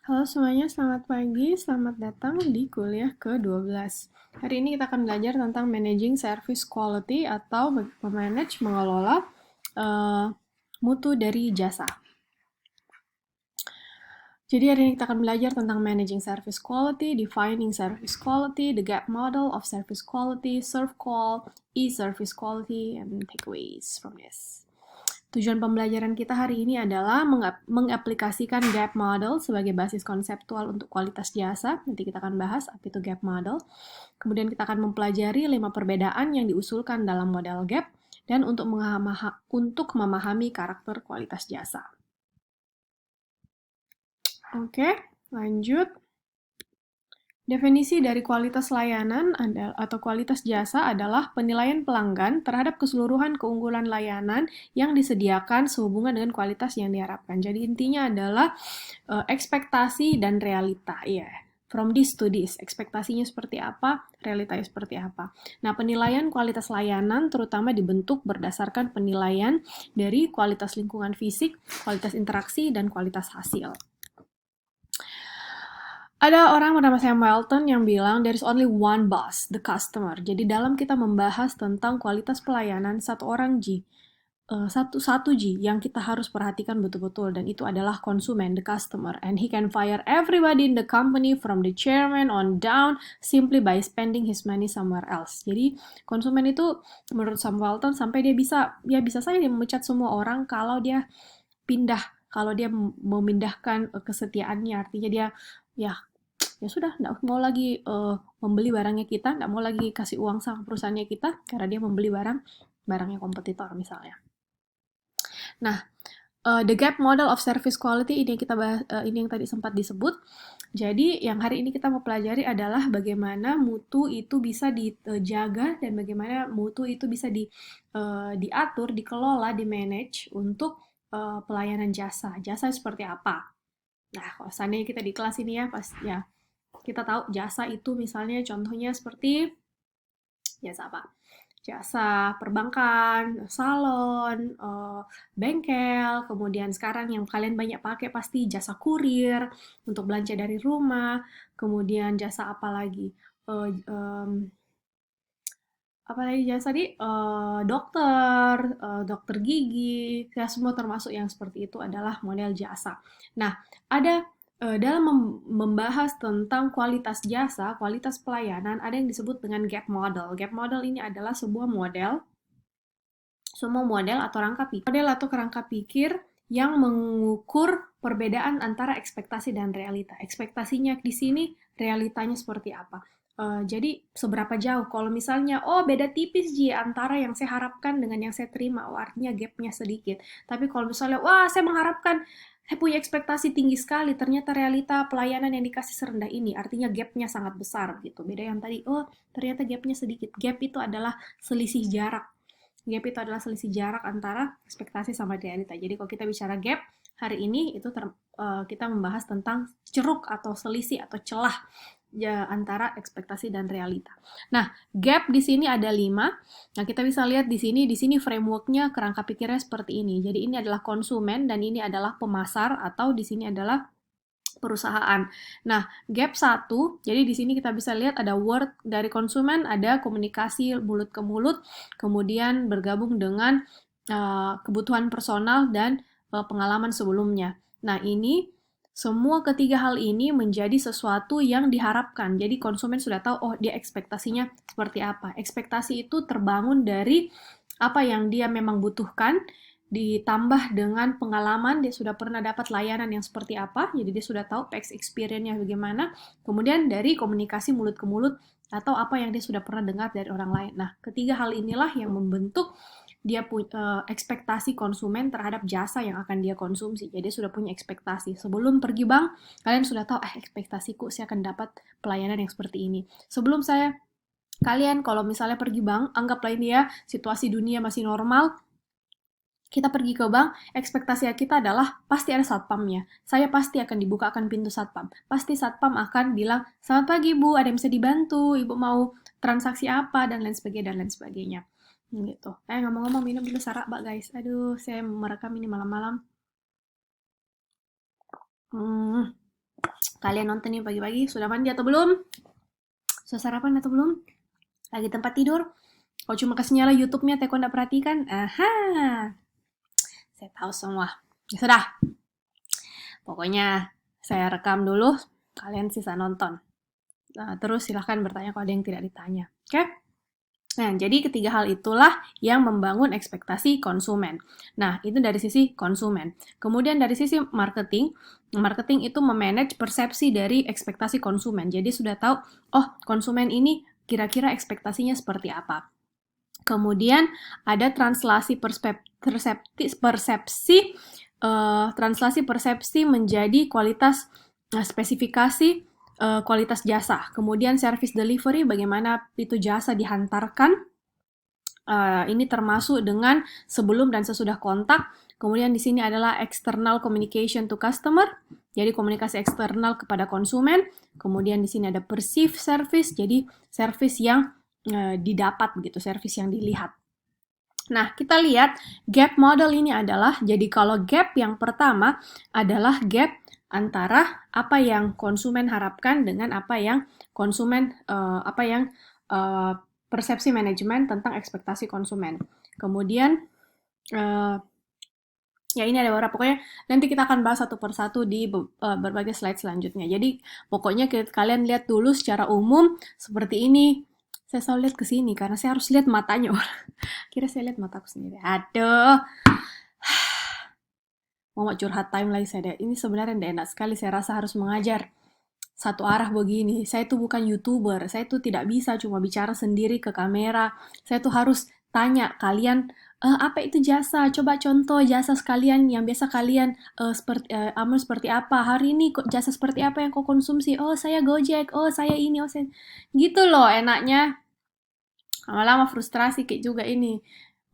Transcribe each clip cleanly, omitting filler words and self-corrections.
Halo semuanya, selamat pagi, selamat datang di kuliah ke-12. Hari ini kita akan belajar tentang Managing Service Quality atau memanage, mengelola eh, mutu dari jasa. Jadi hari ini kita akan belajar tentang Managing Service Quality, Defining Service Quality, the Gap Model of Service Quality, Serve Call, E-Service Quality, and takeaways from this. Tujuan pembelajaran kita hari ini adalah mengaplikasikan gap model sebagai basis konseptual untuk kualitas jasa. Nanti kita akan bahas apa itu gap model. Kemudian kita akan mempelajari 5 perbedaan yang diusulkan dalam model gap dan untuk memahami karakter kualitas jasa. Oke, lanjut. Definisi dari kualitas layanan atau kualitas jasa adalah penilaian pelanggan terhadap keseluruhan keunggulan layanan yang disediakan sehubungan dengan kualitas yang diharapkan. Jadi intinya adalah ekspektasi dan realita, ya. From this to this, ekspektasinya seperti apa, realitanya seperti apa. Nah, penilaian kualitas layanan terutama dibentuk berdasarkan penilaian dari kualitas lingkungan fisik, kualitas interaksi, dan kualitas hasil. Ada orang bernama Sam Walton yang bilang, there is only one boss, the customer. Jadi dalam kita membahas tentang kualitas pelayanan, satu G yang kita harus perhatikan betul-betul, dan itu adalah konsumen, the customer. And he can fire everybody in the company from the chairman on down simply by spending his money somewhere else. Jadi konsumen itu menurut Sam Walton sampai dia bisa saja dia memecat semua orang kalau dia kalau dia memindahkan kesetiaannya, artinya dia ya ya sudah nggak mau lagi membeli barangnya kita, nggak mau lagi kasih uang sama perusahaannya kita karena dia membeli barangnya kompetitor misalnya. Nah, the gap model of service quality ini yang kita bahas, ini yang tadi sempat disebut. Jadi yang hari ini kita mau pelajari adalah bagaimana mutu itu bisa dijaga dan bagaimana mutu itu bisa diatur, dikelola, di-manage untuk pelayanan jasa. Jasa seperti apa? Nah, kalau seandainya kita di kelas ini ya kita tahu jasa itu misalnya contohnya seperti jasa apa? Jasa perbankan, salon, bengkel, kemudian sekarang yang kalian banyak pakai pasti jasa kurir untuk belanja dari rumah, kemudian jasa apa lagi? Eh, em, Apalagi jasa tadi dokter gigi, ya semua termasuk yang seperti itu adalah model jasa. Nah, ada dalam membahas tentang kualitas jasa, kualitas pelayanan, ada yang disebut dengan gap model. Gap model ini adalah semua model atau kerangka pikir yang mengukur perbedaan antara ekspektasi dan realita. Ekspektasinya di sini, realitanya seperti apa. Jadi seberapa jauh? Kalau misalnya, oh beda tipis Ji antara yang saya harapkan dengan yang saya terima, oh, artinya gapnya sedikit. Tapi kalau misalnya, wah saya mengharapkan, saya punya ekspektasi tinggi sekali, ternyata realita pelayanan yang dikasih serendah ini, artinya gapnya sangat besar gitu. Beda yang tadi, oh ternyata gapnya sedikit. Gap itu adalah selisih jarak. Gap itu adalah selisih jarak antara ekspektasi sama realita. Jadi kalau kita bicara gap, hari ini itu kita membahas tentang ceruk atau selisih atau celah ya, antara ekspektasi dan realita. Nah, gap di sini ada 5. Nah, kita bisa lihat di sini frameworknya kerangka pikirnya seperti ini. Jadi ini adalah konsumen dan ini adalah pemasar atau di sini adalah perusahaan. Nah, gap 1, jadi di sini kita bisa lihat ada word dari konsumen, ada komunikasi mulut ke mulut, kemudian bergabung dengan kebutuhan personal dan pengalaman sebelumnya. Nah, ini semua ketiga hal ini menjadi sesuatu yang diharapkan. Jadi konsumen sudah tahu, oh dia ekspektasinya seperti apa. Ekspektasi itu terbangun dari apa yang dia memang butuhkan, ditambah dengan pengalaman, dia sudah pernah dapat layanan yang seperti apa, jadi dia sudah tahu past experience-nya bagaimana, kemudian dari komunikasi mulut ke mulut, atau apa yang dia sudah pernah dengar dari orang lain. Nah, ketiga hal inilah yang membentuk dia ekspektasi konsumen terhadap jasa yang akan dia konsumsi. Jadi dia sudah punya ekspektasi. Sebelum pergi bank, kalian sudah tahu, ekspektasiku saya akan dapat pelayanan yang seperti ini. Kalian kalau misalnya pergi bank, anggaplah ini ya, situasi dunia masih normal, kita pergi ke bank, ekspektasi kita adalah pasti ada satpamnya. Saya pasti akan dibukakan pintu satpam. Pasti satpam akan bilang, selamat pagi Bu, ada yang bisa dibantu, Ibu mau transaksi apa, dan lain sebagainya, dan lain sebagainya. Gitu. Ngomong-ngomong, minum dulu sarak, Mbak, guys. Aduh, saya merekam ini malam-malam. Hmm. Kalian nonton nih pagi-pagi, sudah mandi atau belum? Sudah sarapan atau belum? Lagi tempat tidur? Kalau cuma kasih nyala YouTube-nya, Teko nggak perhatikan? Aha, saya tahu semua. Ya sudah, pokoknya saya rekam dulu, kalian sisa nonton. Nah, terus silahkan bertanya kalau ada yang tidak ditanya. Oke? Nah, jadi ketiga hal itulah yang membangun ekspektasi konsumen. Nah, itu dari sisi konsumen. Kemudian dari sisi marketing, marketing itu memanage persepsi dari ekspektasi konsumen. Jadi sudah tahu, oh persepsi ini kira-kira ekspektasinya seperti apa. Kemudian ada translasi persepsi menjadi kualitas spesifikasi kualitas jasa. Kemudian service delivery, bagaimana itu jasa dihantarkan. Ini termasuk dengan sebelum dan sesudah kontak. Kemudian di sini adalah external communication to customer, jadi komunikasi eksternal kepada konsumen. Kemudian di sini ada perceived service, jadi service yang didapat begitu, service yang dilihat. Nah, kita lihat gap model ini adalah, jadi kalau gap yang pertama adalah gap antara apa yang konsumen harapkan dengan apa yang persepsi manajemen tentang ekspektasi konsumen. Kemudian ya ini ada beberapa, pokoknya nanti kita akan bahas satu persatu di berbagai slide selanjutnya. Jadi pokoknya kalian lihat dulu secara umum seperti ini. Saya selalu lihat ke sini karena saya harus lihat matanya orang. Kira saya lihat mataku sendiri. Aduh. Mau curhat time lagi saya. Ini sebenarnya tidak enak sekali. Saya rasa harus mengajar satu arah begini. Saya tuh bukan YouTuber. Saya tuh tidak bisa cuma bicara sendiri ke kamera. Saya tuh harus tanya kalian, apa itu jasa? Coba contoh jasa sekalian yang biasa kalian amal seperti apa? Hari ini kok jasa seperti apa yang kau konsumsi? Oh, saya Gojek. Oh, saya ini. Oh, saya gitu loh enaknya. Lama-lama frustrasi kayak juga ini.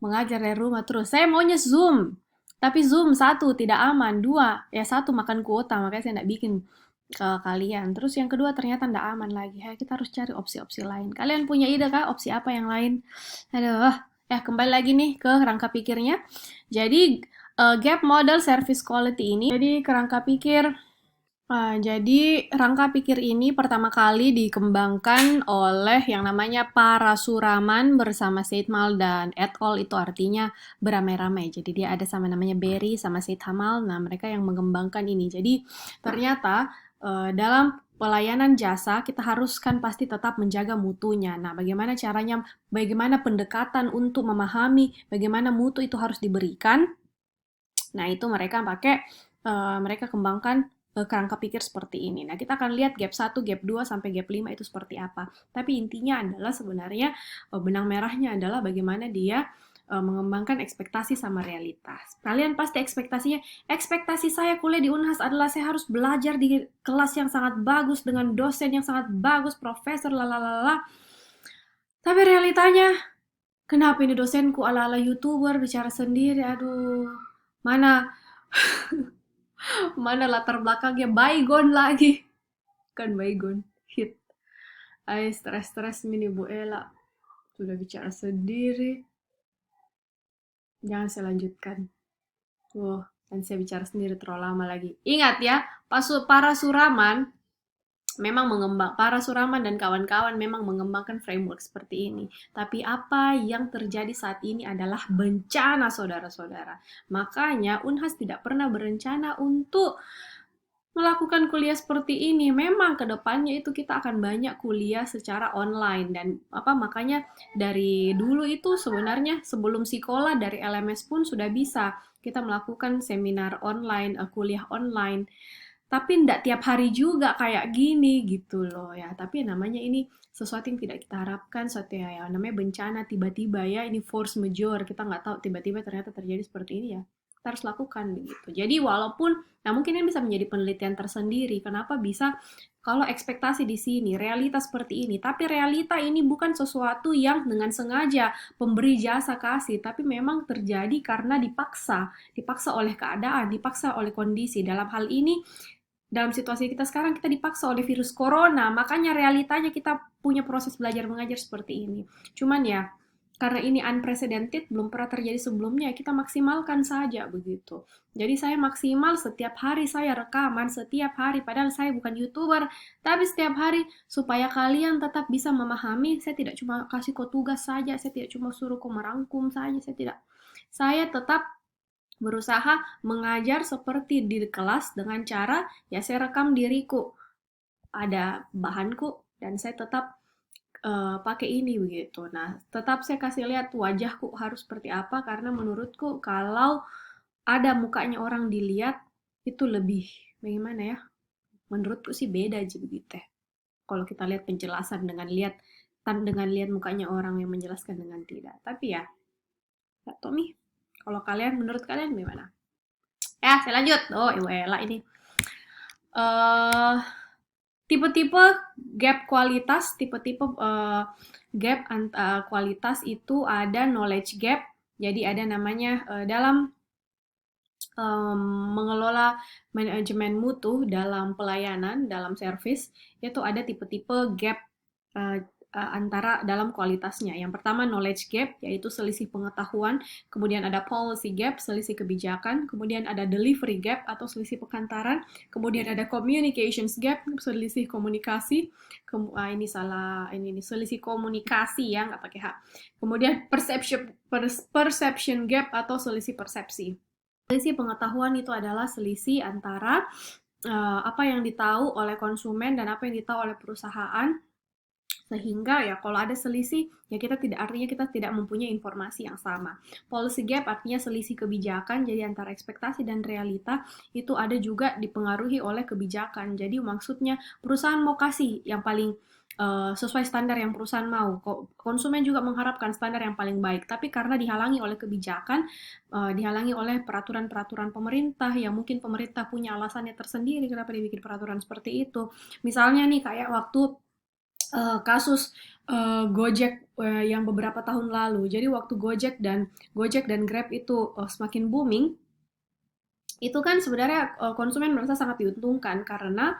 Mengajar dari rumah terus. Saya maunya Zoom. Tapi Zoom, satu, tidak aman. Dua, ya satu, makan kuota. Makanya saya tidak bikin ke kalian. Terus yang kedua, ternyata tidak aman lagi. Kita harus cari opsi-opsi lain. Kalian punya ide kah? Opsi apa yang lain? Aduh, kembali lagi nih ke rangka pikirnya. Jadi, gap model service quality ini. Jadi, kerangka pikir jadi rangka pikir ini pertama kali dikembangkan oleh yang namanya Parasuraman bersama Seidmal dan et al. Itu artinya beramai-ramai. Jadi dia ada sama namanya Berry sama Seidhamal. Nah, mereka yang mengembangkan ini. Jadi ternyata dalam pelayanan jasa kita haruskan pasti tetap menjaga mutunya. Nah, bagaimana caranya, bagaimana pendekatan untuk memahami bagaimana mutu itu harus diberikan. Nah, itu mereka mereka kembangkan kerangka pikir seperti ini. Nah, kita akan lihat gap 1, gap 2, sampai gap 5 itu seperti apa. Tapi intinya adalah sebenarnya benang merahnya adalah bagaimana dia mengembangkan ekspektasi sama realitas. Kalian pasti ekspektasi saya kuliah di Unhas adalah saya harus belajar di kelas yang sangat bagus, dengan dosen yang sangat bagus, profesor, lalalala. Tapi realitanya, kenapa ini dosenku ala-ala YouTuber, bicara sendiri, aduh. Mana latar belakangnya baygon lagi. Kan baygon, hit. Stres-stres ini Bu Ella. Sudah bicara sendiri. Jangan saya lanjutkan. Dan saya bicara sendiri terlalu lama lagi. Ingat ya, Parasuraman dan kawan-kawan memang mengembangkan framework seperti ini. Tapi apa yang terjadi saat ini adalah bencana, saudara-saudara. Makanya Unhas tidak pernah berencana untuk melakukan kuliah seperti ini. Memang kedepannya itu kita akan banyak kuliah secara online dan makanya dari dulu itu sebenarnya sebelum sekolah dari LMS pun sudah bisa kita melakukan seminar online, kuliah online. Tapi tidak tiap hari juga kayak gini gitu loh ya. Tapi namanya ini sesuatu yang tidak kita harapkan, sesuatu yang namanya bencana tiba-tiba ya. Ini force majeure, kita nggak tahu tiba-tiba ternyata terjadi seperti ini ya. Kita harus lakukan begitu. Jadi walaupun, nah mungkin ini bisa menjadi penelitian tersendiri. Kenapa bisa kalau ekspektasi di sini, realitas seperti ini. Tapi realita ini bukan sesuatu yang dengan sengaja pemberi jasa kasih, tapi memang terjadi karena dipaksa oleh keadaan, dipaksa oleh kondisi. Dalam hal ini, dalam situasi kita sekarang kita dipaksa oleh virus corona, makanya realitanya kita punya proses belajar mengajar seperti ini. Cuman ya, karena ini unprecedented, belum pernah terjadi sebelumnya, kita maksimalkan saja begitu. Jadi saya maksimal setiap hari saya rekaman, setiap hari, padahal saya bukan YouTuber, tapi setiap hari supaya kalian tetap bisa memahami, saya tidak cuma kasih kau tugas saja, saya tidak cuma suruh kau merangkum saja, saya tidak. Saya tetap berusaha mengajar seperti di kelas dengan cara, ya saya rekam diriku, ada bahanku, dan saya tetap pakai ini begitu. Nah, tetap saya kasih lihat wajahku harus seperti apa karena menurutku kalau ada mukanya orang dilihat itu lebih bagaimana ya? Menurutku sih beda aja begitu ya. Kalau kita lihat penjelasan dengan lihat mukanya orang yang menjelaskan dengan tidak. Tapi ya, Kak Tommy, kalau menurut kalian gimana? Ya, saya lanjut. Oh, Iwela ini. eh Tipe-tipe gap kualitas, tipe-tipe gap kualitas itu ada knowledge gap. Jadi ada namanya dalam mengelola manajemen mutu dalam pelayanan, dalam service, itu ada tipe-tipe gap uh, antara dalam kualitasnya. Yang pertama knowledge gap, yaitu selisih pengetahuan. Kemudian ada policy gap, selisih kebijakan. Kemudian ada delivery gap atau selisih pengantaran. Kemudian ada communications gap, selisih komunikasi. Ini salah, ini selisih komunikasi ya, nggak pakai H. Kemudian perception gap atau selisih persepsi. Selisih pengetahuan itu adalah selisih antara apa yang ditahu oleh konsumen dan apa yang ditahu oleh perusahaan, sehingga ya kalau ada selisih ya artinya kita tidak mempunyai informasi yang sama. Policy gap artinya selisih kebijakan, jadi antara ekspektasi dan realita itu ada juga dipengaruhi oleh kebijakan. Jadi maksudnya perusahaan mau kasih yang paling sesuai standar yang perusahaan mau. Konsumen juga mengharapkan standar yang paling baik, tapi karena dihalangi oleh kebijakan, dihalangi oleh peraturan-peraturan pemerintah, yang mungkin pemerintah punya alasannya tersendiri kenapa dibikin peraturan seperti itu. Misalnya nih kayak waktu kasus Gojek yang beberapa tahun lalu. Jadi waktu Gojek dan Grab itu semakin booming, itu kan sebenarnya konsumen merasa sangat diuntungkan karena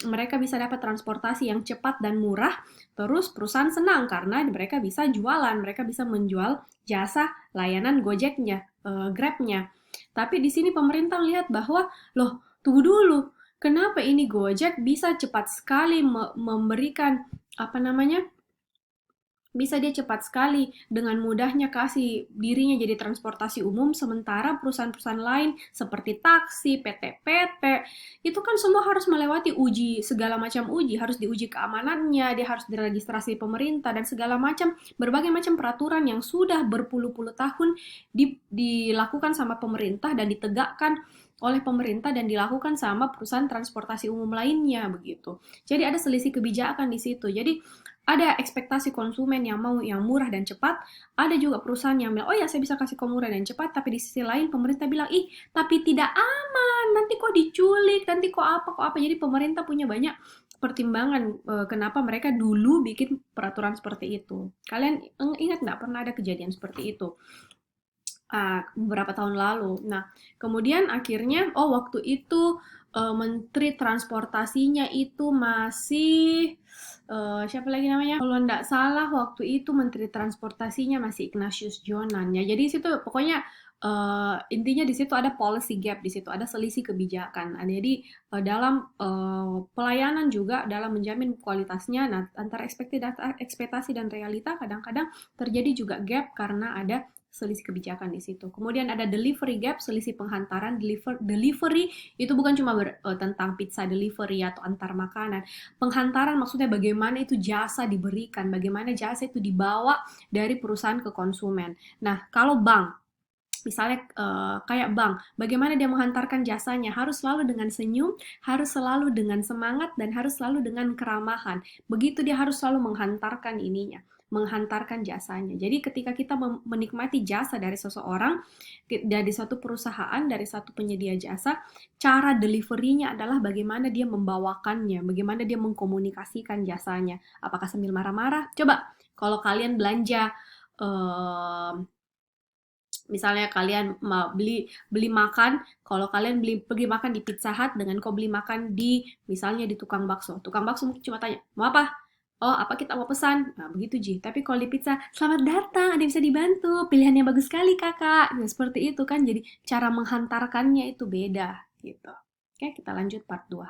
mereka bisa dapat transportasi yang cepat dan murah, terus perusahaan senang karena mereka bisa jualan, mereka bisa menjual jasa layanan Gojeknya, Grabnya. Tapi di sini pemerintah lihat bahwa, loh, tunggu dulu, kenapa ini Gojek bisa cepat sekali memberikan apa namanya, bisa dia cepat sekali dengan mudahnya kasih dirinya jadi transportasi umum, sementara perusahaan-perusahaan lain seperti taksi, PT-PT, itu kan semua harus melewati uji, segala macam uji, harus diuji keamanannya, dia harus diregistrasi pemerintah, dan segala macam, berbagai macam peraturan yang sudah berpuluh-puluh tahun dilakukan sama pemerintah dan ditegakkan oleh pemerintah dan dilakukan sama perusahaan transportasi umum lainnya begitu. Jadi ada selisih kebijakan di situ. Jadi ada ekspektasi konsumen yang mau yang murah dan cepat, ada juga perusahaan yang bilang, oh ya saya bisa kasih kau murah dan cepat, tapi di sisi lain pemerintah bilang, ih tapi tidak aman, nanti kok diculik, nanti kok apa. Jadi pemerintah punya banyak pertimbangan kenapa mereka dulu bikin peraturan seperti itu. Kalian ingat nggak pernah ada kejadian seperti itu? Beberapa tahun lalu. Nah, kemudian akhirnya, waktu itu Menteri Transportasinya itu masih siapa lagi namanya? Kalau nggak salah waktu itu Menteri Transportasinya masih Ignatius Jonan ya. Jadi situ pokoknya intinya di situ ada policy gap, di situ ada selisih kebijakan. Jadi dalam pelayanan juga dalam menjamin kualitasnya, nah antara ekspektasi dan realita kadang-kadang terjadi juga gap karena ada selisih kebijakan di situ. Kemudian ada delivery gap, selisih penghantaran. Delivery itu bukan cuma tentang pizza delivery atau antar makanan. Penghantaran maksudnya bagaimana itu jasa diberikan, bagaimana jasa itu dibawa dari perusahaan ke konsumen. Nah, kalau bank, misalnya kayak bank, bagaimana dia menghantarkan jasanya, harus selalu dengan senyum, harus selalu dengan semangat, dan harus selalu dengan keramahan. Begitu dia harus selalu menghantarkan jasanya. Jadi ketika kita menikmati jasa dari seseorang, dari satu perusahaan, dari satu penyedia jasa, cara delivery-nya adalah bagaimana dia membawakannya, bagaimana dia mengkomunikasikan jasanya. Apakah sambil marah-marah? Coba kalau kalian belanja, misalnya kalian mau beli makan, kalau kalian pergi makan di Pizza Hut dengan kau beli makan di misalnya di tukang bakso mungkin cuma tanya, mau apa? Oh, apa kita mau pesan? Nah, begitu, Ji. Tapi kalau di pizza, selamat datang, ada yang bisa dibantu. Pilihannya bagus sekali, Kakak. Nah, seperti itu kan. Jadi, cara menghantarkannya itu beda, gitu. Oke, kita lanjut part 2.